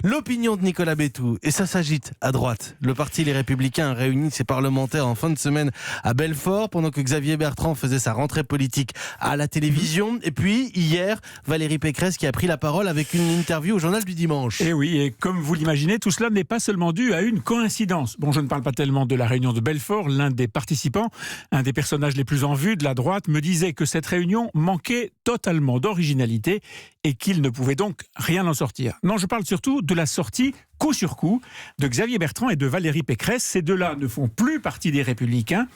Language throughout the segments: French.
L'opinion de Nicolas Bétou, et ça s'agite à droite. Le parti Les Républicains a réuni ses parlementaires en fin de semaine à Belfort, pendant que Xavier Bertrand faisait sa rentrée politique à la télévision. Et puis, hier, Valérie Pécresse qui a pris la parole avec une interview au Journal du Dimanche. Et oui, et comme vous l'imaginez, tout cela n'est pas seulement dû à une coïncidence. Bon, je ne parle pas tellement de la réunion de Belfort. L'un des participants, un des personnages les plus en vue de la droite, me disait que cette réunion manquait totalement d'originalité et qu'il ne pouvait donc rien en sortir. Non, je parle surtout de la sortie coup sur coup de Xavier Bertrand et de Valérie Pécresse. Ces deux-là ne font plus partie des Républicains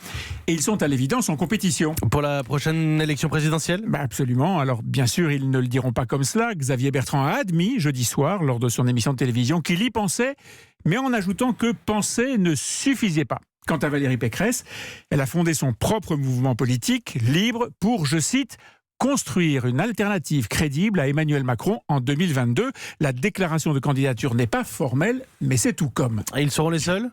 et ils sont à l'évidence en compétition. Pour la prochaine élection présidentielle ? Absolument. Alors bien sûr, ils ne le diront pas comme cela. Xavier Bertrand a admis jeudi soir, lors de son émission de télévision, qu'il y pensait, mais en ajoutant que penser ne suffisait pas. Quant à Valérie Pécresse, elle a fondé son propre mouvement politique, Libre, pour, je cite, construire une alternative crédible à Emmanuel Macron en 2022. La déclaration de candidature n'est pas formelle, mais c'est tout comme. Et ils seront les seuls ?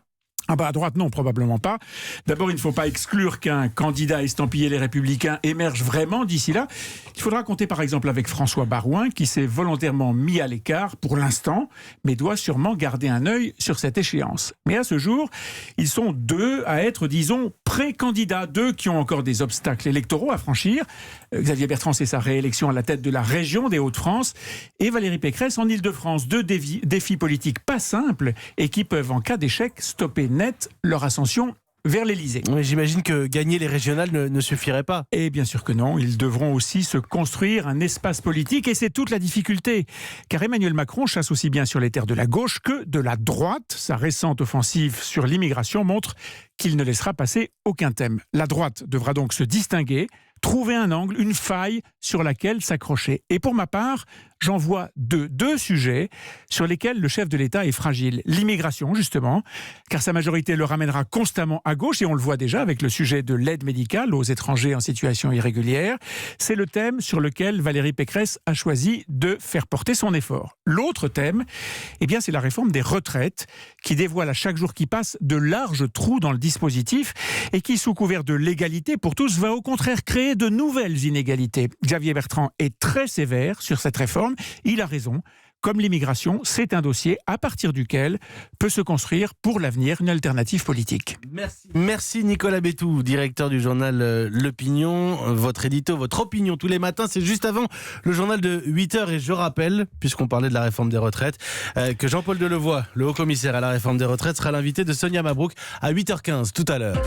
À droite, non, probablement pas. D'abord, il ne faut pas exclure qu'un candidat estampillé Les Républicains émerge vraiment d'ici là. Il faudra compter par exemple avec François Baroin, qui s'est volontairement mis à l'écart pour l'instant, mais doit sûrement garder un œil sur cette échéance. Mais à ce jour, ils sont deux à être, disons, pré-candidats, deux qui ont encore des obstacles électoraux à franchir. Xavier Bertrand, c'est sa réélection à la tête de la région des Hauts-de-France, et Valérie Pécresse en Île-de-France. Deux défis politiques pas simples et qui peuvent, en cas d'échec, stopper net leur ascension vers l'Élysée. Mais j'imagine que gagner les régionales ne suffirait pas. Et bien sûr que non, ils devront aussi se construire un espace politique et c'est toute la difficulté. Car Emmanuel Macron chasse aussi bien sur les terres de la gauche que de la droite. Sa récente offensive sur l'immigration montre qu'il ne laissera passer aucun thème. La droite devra donc se distinguer, trouver un angle, une faille sur laquelle s'accrocher. Et pour ma part, j'en vois deux sujets sur lesquels le chef de l'État est fragile. L'immigration, justement, car sa majorité le ramènera constamment à gauche, et on le voit déjà avec le sujet de l'aide médicale aux étrangers en situation irrégulière. C'est le thème sur lequel Valérie Pécresse a choisi de faire porter son effort. L'autre thème, c'est la réforme des retraites, qui dévoile à chaque jour qui passe de larges trous dans le dispositif, et qui, sous couvert de l'égalité pour tous, va au contraire créer de nouvelles inégalités. Xavier Bertrand est très sévère sur cette réforme. Il a raison. Comme l'immigration, c'est un dossier à partir duquel peut se construire pour l'avenir une alternative politique. Merci Nicolas Bétou, directeur du journal L'Opinion. Votre édito, votre opinion tous les matins, c'est juste avant le journal de 8h. Et je rappelle, puisqu'on parlait de la réforme des retraites, que Jean-Paul Delevoye, le haut-commissaire à la réforme des retraites, sera l'invité de Sonia Mabrouk à 8h15 tout à l'heure.